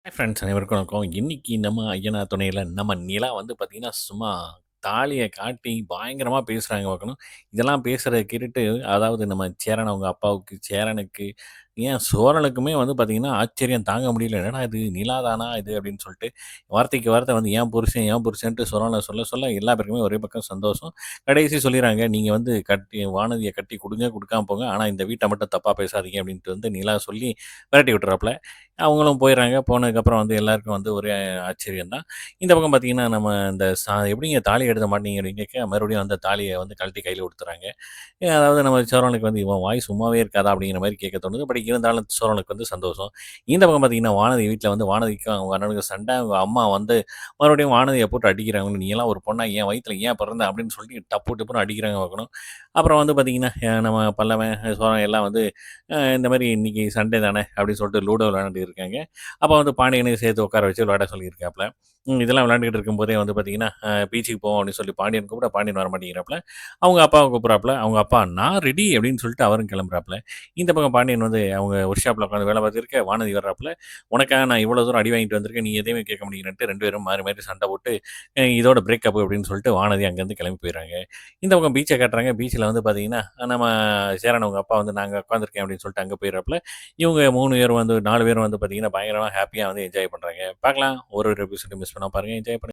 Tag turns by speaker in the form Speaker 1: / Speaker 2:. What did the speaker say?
Speaker 1: Hi friends அனைவருக்கும் வணக்கம். இன்னைக்கு நம்ம ஐயனார் துணையில நம்ம நிலா வந்து பார்த்தீங்கன்னா, சும்மா தாலிய காட்டி பயங்கரமா பேசுறாங்க பார்க்கணும். இதெல்லாம் பேசுறத கேட்டுட்டு, அதாவது நம்ம சேரன் அவங்க அப்பாவுக்கு, சேரனுக்கு, ஏன் சோரனுக்குமே வந்து பார்த்தீங்கன்னா, ஆச்சரியம் தாங்க முடியல. "என்னடா இது நிலா தானா இது?" அப்படின்னு சொல்லிட்டு, வார்த்தைக்கு வார்த்தை வந்து "என் புருஷன், என் புருஷன்ட்டு" சோரன சொல்ல சொல்ல எல்லா பேருக்குமே ஒரே பக்கம் சந்தோஷம். கடைசி சொல்லிறாங்க, "நீங்க வந்து வானதிய கட்டி குடுங்க, குடுக்காம போங்க. ஆனா இந்த வீட்ட மட்டும் தப்பா பேசாதீங்க" அப்படின்ட்டு வந்து நிலா சொல்லி விரட்டி விட்டுறாப்புல. அவங்களும் போயிடுறாங்க. போனதுக்கப்புறம் வந்து எல்லாருக்கும் வந்து ஒரே ஆச்சரியம் தான். இந்த பக்கம் பார்த்தீங்கன்னா, நம்ம இந்த "எப்படிங்க தாலி எடுத்த மாட்டீங்க?" அப்படின்னு கேட்க, மறுபடியும் அந்த தாலிய வந்து கழட்டி கையில குடுத்துறாங்க. அதாவது நம்ம சோழனுக்கு வந்து, "இவன் வாய் சும்மாவே இருக்காதா?" அப்படிங்கிற மாரி கேட்க தோணுது. பட் இருந்தாலும் சோழனுக்கு வந்து சந்தோஷம். இந்த பக்கம் பார்த்தீங்கன்னா, வானதி வீட்ல வந்து வானதிக்கும் அவங்க அண்ணனுக்கும் சண்டை. அவங்க அம்மா வந்து மறுபடியும் வானதிய போட்டு அடிக்கிறாங்க. "நீயெல்லாம் ஒரு பொண்ணா? என் வயித்துல ஏன் பிறந்த?" அப்படின்னு சொல்லிட்டு டப்பு டப்புன்னு அடிக்கிறாங்க பார்க்கணும். அப்புறம் வந்து பார்த்தீங்கன்னா, நம்ம பல்லவன், சோழன் எல்லாம் வந்து இந்த மாரி "இன்னைக்கு சண்டே தானே" அப்படின்னு சொல்லிட்டு லூடோ விளையாண்டுட்டு இருக்காங்க. அப்போ வந்து பாண்டியனையும் சேர்த்து உட்கார வச்சு விளையாட சொல்லியிருக்காப்புல. இதெல்லாம் விளையாண்டுக்கிட்டு இருக்கும்போதே வந்து பார்த்தீங்கன்னா, பீச்சுக்கு போவோம் அப்படின்னு சொல்லி பாண்டியன் கூப்பிட, பாண்டியன் வரமாட்டேங்கிறாப்புல. அவங்க அப்பாவ கூப்பிடுறாப்புல. அவங்க அப்பா "நான் ரெடி" அப்படின்னு சொல்லிட்டு அவரும் கிளம்புறாப்புல. இந்த பக்கம் பாண்டியன் வந்து அவங்க ஒர்க் ஷாப்ல உட்காந்து வேலை பார்த்துருக்க, வானதி வர்றாப்புல. "உனக்காக நான் இவ்வளோ தூரம் அடி வாங்கிட்டு வந்திருக்கேன். நீ எதையுமே கேட்க மாட்டேங்கிறன்ட்டு" 2 பேரும் மாறி மாறி சண்டை போட்டு, இதோட பிரேக்கப் அப்படின்னு சொல்லிட்டு வானதி அங்கேருந்து கிளம்பி போயிடுறாங்க. இந்த பக்கம் பீச்ச காட்டுறாங்க. பீச்ல வந்து பார்த்தீங்கன்னா, நம்ம சேரன் அவங்க அப்பா வந்து "நான் அங்க உட்காந்துருக்கேன்" அப்படின்னு சொல்லிட்டு அங்க போயிடுறாப்புல. இவங்க 3 பேரும் வந்து 4 பேரும் வந்து பார்த்தீங்கன்னா, பயங்கரமா ஹேப்பியா வந்து என்ஜாய் பண்றாங்க. பார்க்கலாம் ஒரு ஒரு எபிசோட மிஸ் பண்ணாம பாருங்க. என்ஜாய் பண்ணுங்க.